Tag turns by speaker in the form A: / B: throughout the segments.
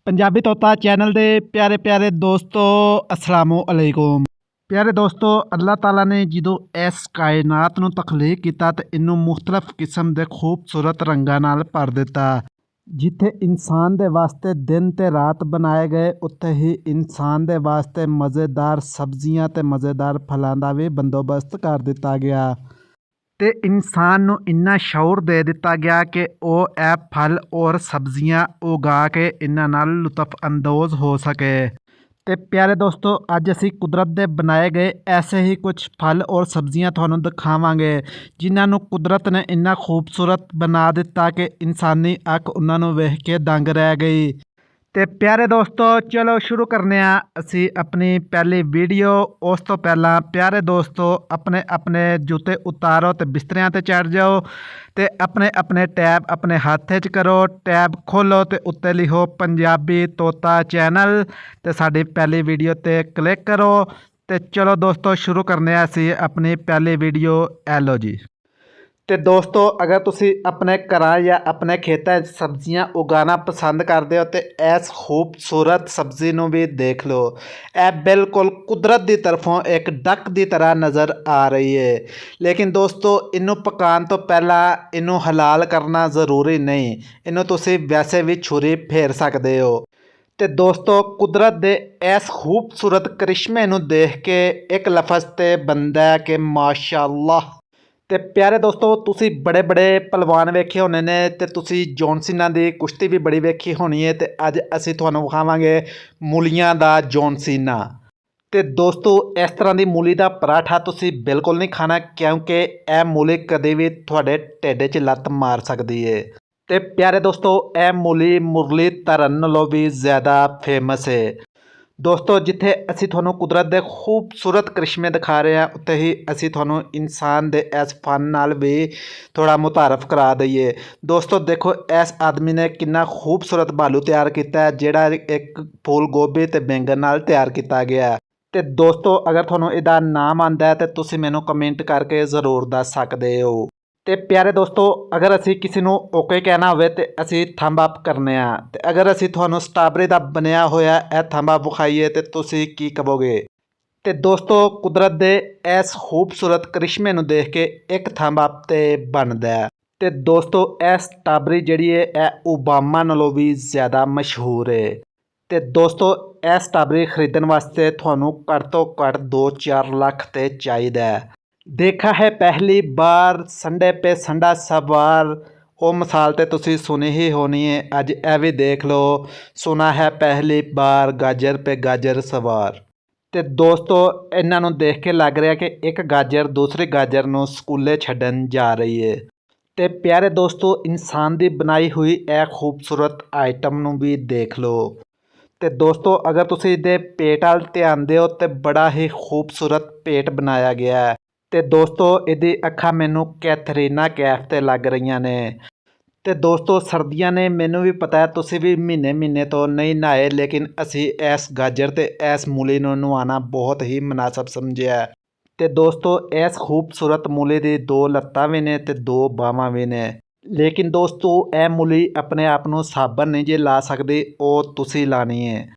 A: पंजाबी तोता चैनल दे प्यारे प्यारे दोस्तों अस्सलामु अलैकुम। प्यारे दोस्तों अल्लाह ताला ने जो इस कायनात नूं तखलीक कीता ते इनू मुख्तलिफ किस्म के खूबसूरत रंगां नाल भर दिता। जिथे इंसान दे वास्ते दिन ते रात बनाए गए उत्थे ही इंसान दे वास्ते मज़ेदार सब्जियां ते मज़ेदार फलां दा भी बंदोबस्त कर दिता गया। ते इंसान नूं इन्ना शऊर दे दिता गया कि वह ਇਹ फल और सब्जियां उगा के इन्हां नाल लुत्फ अंदोज़ हो सके। ते प्यारे दोस्तों अज असी कुदरत दे बनाए गए ऐसे ही कुछ फल और सब्जियां तुहानूं दिखावांगे जिन्हां नूं कुदरत ने इन्ना खूबसूरत बना दिता कि इंसानी अख उन्हां नूं वेख के दंग रह गई। ते प्यारे दोस्तों चलो शुरू करने असी अपनी पहली वीडियो। उस तो पहला प्यारे दोस्तों अपने अपने जूते उतारो तो बिस्तरियां ते चढ़ जाओ तो अपने अपने टैब अपने हाथ च करो। टैब खोलो तो उत्ते लिखो पंजाबी तोता चैनल तो साड़ी पहली वीडियो ते क्लिक करो। तो चलो दोस्तों शुरू करने असी अपनी पहली वीडियो। एलो जी। तो दोस्तों अगर तुसी अपने घर या अपने खेतों सब्जियां उगाना पसंद करते हो तो इस खूबसूरत सब्जी नूं भी देख लो। यह बिल्कुल कुदरत की तरफों एक डक की तरह नज़र आ रही है। लेकिन दोस्तों इनू पकाने तो पहला इनू हलाल करना ज़रूरी नहीं। इनू तुसी वैसे भी छुरी फेर सकते हो। तो दोस्तों कुदरत के इस खूबसूरत करिश्मे नूं देख के एक लफज ते बनता है कि माशाअल्लाह। तो प्यारे दोस्तों तुसी बड़े बड़े पहलवान वेखे होने ने ते तुसी जॉन सीना दी कुश्ती भी बड़ी वेखी होनी है। तो अज असी तुहानूं विखावांगे मूलियां दा जॉन सीना। तो दोस्तों इस तरह की मूली का पराठा तुसी बिल्कुल नहीं खाना क्योंकि यह मूली कभी भी तुहाडे ढिड च लत मार सकती है। तो प्यारे दोस्तों यह मूली मुरली धरन नालों भी ज़्यादा फेमस है। दोस्तों जिथे असी तुहानूं कुदरत के खूबसूरत करिश्मे दिखा रहे हैं उत्थे ही असी तुहानूं इंसान के इस फन नाल भी थोड़ा मुतारफ करा दईए। दोस्तों देखो इस आदमी ने कितना खूबसूरत बालू तैयार किया है जिहड़ा एक फूल गोभी ते बैंगन नाल तैयार किया गया है। तो दोस्तों अगर तुहानूं इहदा नाम आंदा है तो तुसी मैनूं कमेंट करके ज़रूर दस सकदे हो। तो प्यारे दोस्तों अगर असी किसी को ओके कहना हो तो असी थंब अप करने तो अगर असी तुहानूं स्ट्राबेरी का बनया होया यह थंब अप विखाईए तो तुसी की कहोगे। तो दोस्तों कुदरत के इस खूबसूरत करिश्मे नूं देख के एक थंब अप तो बनता है। तो दोस्तों यह स्ट्राबेरी जिहड़ी है यह ओबामा नालों भी ज़्यादा मशहूर है। तो दोस्तों यह स्ट्राबेरी खरीदण वास्ते तुहानूं घट तो घट 2-4 लाख तो चाहिदा है। देखा है पहली बार संडे पे संडा सवार वो मिसाल तो तुसी सुनी ही होनी है। अज ए भी देख लो सुना है पहली बार गाजर पे गाजर सवार। तो दोस्तों इन्हां नूं देख के लग रहा कि एक गाजर दूसरी गाजर नूं स्कूले छड्डण जा रही है। तो प्यारे दोस्तों इंसान की बनाई हुई यह खूबसूरत आइटम नूं भी देख लो। तो दोस्तों अगर तुसी इहदे पेट वाल ध्यान दिओ तो बड़ा ही खूबसूरत पेट बनाया गया है। तो दोस्तों इहदी अखां मैनूं कैथरीना कैफ ते लग रही ने। तो दोस्तों सर्दियां ने मैनूं भी पता है तुसी भी महीने महीने तो नहीं नहाए लेकिन असी इस गाजर ते इस मूली नूं नहाना बहुत ही मुनासब समझिया। तो दोस्तों इस खूबसूरत मूली दी 2 लत्तां भी ने ते 2 बाहां भी ने। लेकिन दोस्तों यह मूली अपने आप नूं साबन नहीं जे ला सकदी वो तुसी लानी है।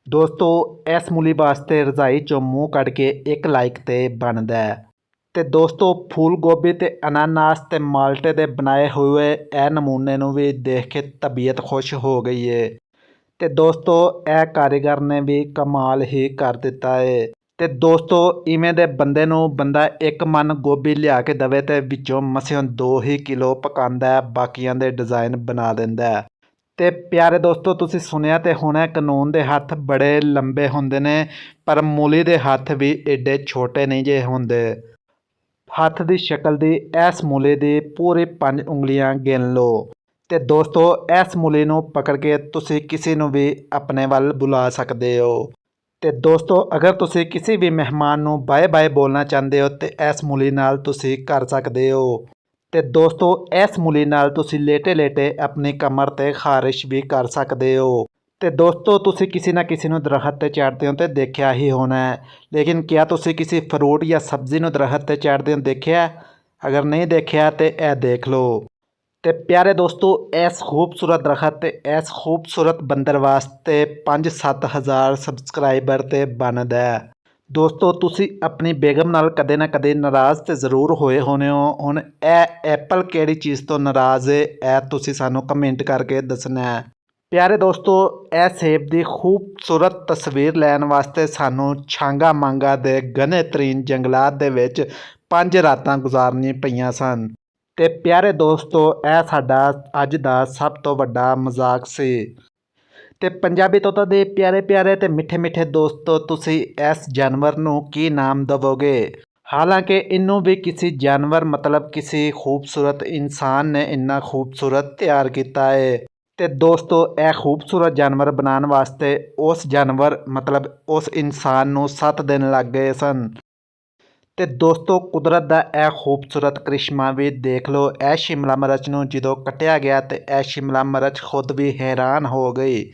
A: दोस्तों इस मूली वास्ते रजाई चों मूँह कढ़ के एक लाइक ते बनता है। तो दोस्तों फूल गोभी ते अनानास ते माल्टे दे बनाए हुए ए नमूने नूं भी देख के तबीयत खुश हो गई है। तो दोस्तों ए कारीगर ने भी कमाल ही कर दिता है। तो दोस्तों इवें दे बंदे नूं बंदा एक मन गोभी लिया के दवे ते विचों मसियों 2 ही किलो पकांदा है बाकियां दे डिज़ाइन बना दिंदा है। तो प्यारे दोस्तों तुसी सुनिया तो होना कानून के हत्थ बड़े लंबे होंदे ने पर मूली के हत्थ भी एडे छोटे नहीं जे होंदे। हत्थ की शक्ल की इस मूली की पूरी 5 उंगलियां गिन लो। तो दोस्तों इस मूली नूं पकड़ के तुसी किसी नूं भी अपने वल बुला सकते हो। तो दोस्तों अगर तुसी किसी भी मेहमान नूं बाय बाय बोलना चाहते हो तो इस मूली नाल तुसी कर सकते हो। तो दोस्तों इस मूली नाल तुसी लेटे लेटे अपनी कमर ते खारिश भी कर सकते हो। तो दोस्तों तुसी किसी ना किसी नूं दरख्त ते चढ़ते हो तो देखा ही होना है। लेकिन क्या तुसी किसी फ्रूट या सब्जी नूं दरख्त ते चढ़ते हो देखा? अगर नहीं देखा तो यह देख लो। ਤੇ ਪਿਆਰੇ ਦੋਸਤੋ ਇਸ ਖੂਬਸੂਰਤ ਦਰਖਤ ਤੇ ਇਸ ਖੂਬਸੂਰਤ ਬੰਦਰ ਵਾਸਤੇ 5-7 ਹਜ਼ਾਰ ਸਬਸਕ੍ਰਾਈਬਰ ਤੇ ਬਣਦਾ ਹੈ। ਦੋਸਤੋ ਤੁਸੀਂ ਆਪਣੀ ਬੇਗਮ ਨਾਲ ਕਦੇ ਨਾ ਕਦੇ ਨਾਰਾਜ਼ ਤੇ ਜ਼ਰੂਰ ਹੋਏ ਹੋਣੇ ਹੋ। ਹੁਣ ਇਹ ਐਪਲ ਕਿਹੜੀ ਚੀਜ਼ ਤੋਂ ਨਾਰਾਜ਼ ਹੈ, ਇਹ ਤੁਸੀਂ ਸਾਨੂੰ ਕਮੈਂਟ ਕਰਕੇ ਦੱਸਣਾ ਹੈ। ਪਿਆਰੇ ਦੋਸਤੋ ਇਹ ਸੇਬ ਦੀ ਖੂਬਸੂਰਤ ਤਸਵੀਰ ਲੈਣ ਵਾਸਤੇ ਸਾਨੂੰ ਛਾਂਗਾ ਮਾਂਗਾ ਦੇ ਘਣੇ ਤਰੀਨ ਜੰਗਲਾਤ ਦੇ ਵਿੱਚ 5 ਰਾਤਾਂ ਗੁਜ਼ਾਰਨੀਆਂ ਪਈਆਂ ਸਨ। ਤੇ ਪਿਆਰੇ ਦੋਸਤੋ ਇਹ ਸਾਡਾ ਅੱਜ ਦਾ ਸਭ ਤੋਂ ਵੱਡਾ ਮਜ਼ਾਕ ਸੀ। ਤੇ ਪੰਜਾਬੀ ਤੋਤਾ ਦੇ ਪਿਆਰੇ ਪਿਆਰੇ ਤੇ ਮਿੱਠੇ ਮਿੱਠੇ ਦੋਸਤੋ, ਤੁਸੀਂ ਇਸ ਜਾਨਵਰ ਨੂੰ ਕੀ ਨਾਮ ਦੇਵੋਗੇ? ਹਾਲਾਂਕਿ ਇਹਨੂੰ ਵੀ ਕਿਸੇ ਜਾਨਵਰ ਮਤਲਬ ਕਿਸੇ ਖੂਬਸੂਰਤ ਇਨਸਾਨ ਨੇ ਇੰਨਾ ਖੂਬਸੂਰਤ ਤਿਆਰ ਕੀਤਾ ਹੈ। ਤੇ ਦੋਸਤੋ ਇਹ ਖੂਬਸੂਰਤ ਜਾਨਵਰ ਬਣਾਉਣ ਵਾਸਤੇ ਉਸ ਜਾਨਵਰ ਮਤਲਬ ਉਸ ਇਨਸਾਨ ਨੂੰ 7 ਦਿਨ ਲੱਗ ਗਏ ਸਨ। ਤੇ ਦੋਸਤੋ ਕੁਦਰਤ ਦਾ ਇਹ ਖੂਬਸੂਰਤ ਕ੍ਰਿਸ਼ਮਾ ਵੀ ਦੇਖ ਲਓ। ਇਹ ਸ਼ਿਮਲਾ ਮਿਰਚ ਨੂੰ ਜਦੋਂ ਕੱਟਿਆ ਗਿਆ ਤੇ ਇਹ ਸ਼ਿਮਲਾ ਮਿਰਚ ਖੁਦ ਵੀ ਹੈਰਾਨ ਹੋ ਗਈ।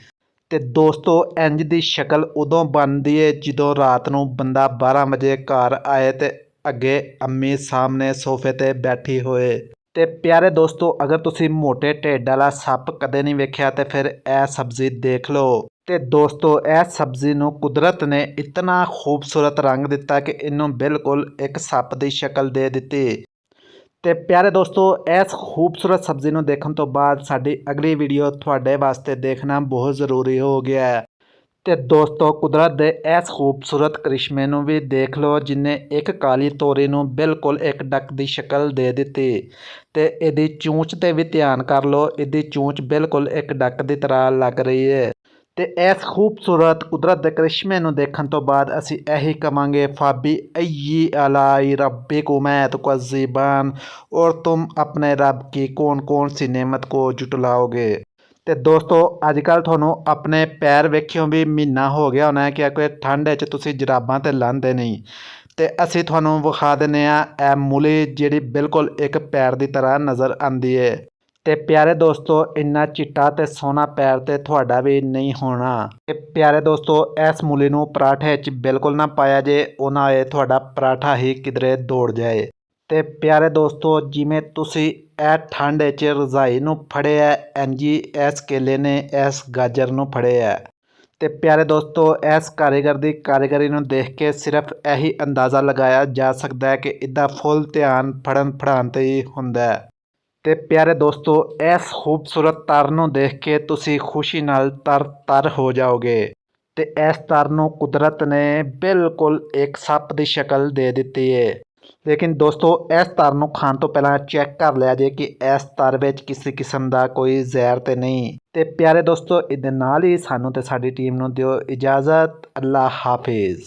A: ਤੇ ਦੋਸਤੋ ਇੰਜ ਦੀ ਸ਼ਕਲ ਉਦੋਂ ਬਣਦੀ ਹੈ ਜਦੋਂ ਰਾਤ ਨੂੰ ਬੰਦਾ 12 ਵਜੇ ਘਰ ਆਏ ਤੇ ਅੱਗੇ ਅੰਮੀ ਸਾਹਮਣੇ ਸੋਫੇ ਤੇ ਬੈਠੀ ਹੋਏ। ਤੇ ਪਿਆਰੇ ਦੋਸਤੋ ਅਗਰ ਤੁਸੀਂ ਮੋਟੇ ਢਿੱਡ ਵਾਲਾ ਸੱਪ ਕਦੇ ਨਹੀਂ ਵੇਖਿਆ ਤੇ ਫਿਰ ਇਹ ਸਬਜ਼ੀ ਦੇਖ ਲਓ। ਤੇ ਦੋਸਤੋ ਇਹ ਸਬਜ਼ੀ ਨੂੰ ਕੁਦਰਤ ਨੇ ਇਤਨਾ ਖੂਬਸੂਰਤ ਰੰਗ ਦਿੱਤਾ ਕਿ ਇਹਨੂੰ ਬਿਲਕੁਲ ਇੱਕ ਸੱਪ ਦੀ ਸ਼ਕਲ ਦੇ ਦਿੱਤੀ। ਤੇ ਪਿਆਰੇ ਦੋਸਤੋ ਇਸ ਖੂਬਸੂਰਤ ਸਬਜ਼ੀ ਨੂੰ ਦੇਖਣ ਤੋਂ ਬਾਅਦ ਸਾਡੀ ਅਗਲੀ ਵੀਡੀਓ ਤੁਹਾਡੇ ਵਾਸਤੇ ਦੇਖਣਾ ਬਹੁਤ ਜ਼ਰੂਰੀ ਹੋ ਗਿਆ ਹੈ। ਤੇ ਦੋਸਤੋ ਕੁਦਰਤ ਦੇ ਇਸ ਖੂਬਸੂਰਤ ਕ੍ਰਿਸ਼ਮੇ ਨੂੰ ਵੀ ਦੇਖ ਲਓ ਜਿਨੇ ਇੱਕ ਕਾਲੀ ਤੋਰੀ ਨੂੰ ਬਿਲਕੁਲ ਇੱਕ ਡੱਕ ਦੀ ਸ਼ਕਲ ਦੇ ਦਿੱਤੀ। ਤੇ ਇਹਦੀ ਚੂੰਚ ਤੇ ਵੀ ਧਿਆਨ ਕਰ ਲਓ, ਇਹਦੀ ਚੂੰਚ ਬਿਲਕੁਲ ਇੱਕ ਡੱਕ ਦੀ ਤਰ੍ਹਾਂ ਲੱਗ ਰਹੀ ਹੈ। ਤੇ ਇਸ ਖੂਬਸੂਰਤ ਕੁਦਰਤ ਦੇ ਕ੍ਰਿਸ਼ਮੇ ਨੂੰ ਦੇਖਣ ਤੋਂ ਬਾਅਦ ਅਸੀਂ ਇਹੀ ਕਵਾਂਗੇ ਫਾਬੀ ਅਈ ਅलाई रब्बिकुम तुकज़्ज़िबान और तुम अपने रब की कौन कौन सी नेमत को जुटलाओगे। ਤੇ ਦੋਸਤੋ ਅੱਜ ਕੱਲ੍ਹ ਤੁਹਾਨੂੰ ਆਪਣੇ ਪੈਰ ਵੇਖਿਓ ਵੀ ਮਹੀਨਾ ਹੋ ਗਿਆ ਹੋਣਾ ਕਿਉਂਕਿ ਠੰਡ ਵਿੱਚ ਤੁਸੀਂ ਜਰਾਬਾਂ ਤੇ ਲਾਉਂਦੇ ਨਹੀਂ। ਤੇ ਅਸੀਂ ਤੁਹਾਨੂੰ ਵਿਖਾ ਦਿੰਦੇ ਹਾਂ ਇਹ ਮੂਲੀ ਜਿਹੜੀ ਬਿਲਕੁਲ ਇੱਕ ਪੈਰ ਦੀ ਤਰ੍ਹਾਂ ਨਜ਼ਰ ਆਉਂਦੀ ਹੈ। ਤੇ ਪਿਆਰੇ ਦੋਸਤੋ ਇੰਨਾ ਚਿੱਟਾ ਤੇ ਸੋਹਣਾ ਪੈਰ ਤੇ ਤੁਹਾਡਾ ਵੀ ਨਹੀਂ ਹੋਣਾ। ਤੇ ਪਿਆਰੇ ਦੋਸਤੋ ਇਸ ਮੂਲੀ ਨੂੰ ਪਰਾਠੇ 'ਚ ਬਿਲਕੁਲ ਨਾ ਪਾਇਆ ਜੇ, ਉਹ ਨਾ ਹੋਏ ਤੁਹਾਡਾ ਪਰਾਠਾ ਹੀ ਕਿਧਰੇ ਦੌੜ ਜਾਏ। ਤੇ ਪਿਆਰੇ ਦੋਸਤੋ ਜਿਵੇਂ ਤੁਸੀਂ ਇਹ ਠੰਡ 'ਚ ਰਜ਼ਾਈ ਨੂੰ ਫੜਿਆ ਇੰਝ ਹੀ ਇਸ ਕੇਲੇ ਨੇ ਇਸ ਗਾਜਰ ਨੂੰ ਫੜਿਆ। ਤੇ ਪਿਆਰੇ ਦੋਸਤੋ ਇਸ ਕਾਰੀਗਰ ਦੀ ਕਾਰੀਗਰੀ ਨੂੰ ਦੇਖ ਕੇ ਸਿਰਫ ਇਹੀ ਅੰਦਾਜ਼ਾ ਲਗਾਇਆ ਜਾ ਸਕਦਾ ਹੈ ਕਿ ਇਹਦਾ ਫੁੱਲ ਧਿਆਨ ਫੜਨ ਫੜਾਉਣ 'ਤੇ ਹੀ ਹੁੰਦਾ ਹੈ। ਤੇ ਪਿਆਰੇ ਦੋਸਤੋ ਇਸ ਖੂਬਸੂਰਤ ਤਰ ਨੂੰ ਦੇਖ ਕੇ ਤੁਸੀਂ ਖੁਸ਼ੀ ਨਾਲ ਤਰ ਹੋ ਜਾਓਗੇ। ਤੇ ਇਸ ਤਰ ਨੂੰ ਕੁਦਰਤ ਨੇ ਬਿਲਕੁਲ ਇੱਕ ਸੱਪ ਦੀ ਸ਼ਕਲ ਦੇ ਦਿੱਤੀ ਹੈ। ਲੇਕਿਨ ਦੋਸਤੋ ਇਸ ਤਰ ਨੂੰ ਖਾਣ ਤੋਂ ਪਹਿਲਾਂ ਚੈੱਕ ਕਰ ਲਿਆ ਜੇ ਕਿ ਇਸ ਤਰ ਵਿੱਚ ਕਿਸੇ ਕਿਸਮ ਦਾ ਕੋਈ ਜ਼ਹਿਰ ਤੇ ਨਹੀਂ। ਤੇ ਪਿਆਰੇ ਦੋਸਤੋ ਇਹਦੇ ਨਾਲ ਹੀ ਸਾਨੂੰ ਤੇ ਸਾਡੀ ਟੀਮ ਨੂੰ ਦਿਓ ਇਜਾਜ਼ਤ। ਅੱਲਾ ਹਾਫਿਜ਼।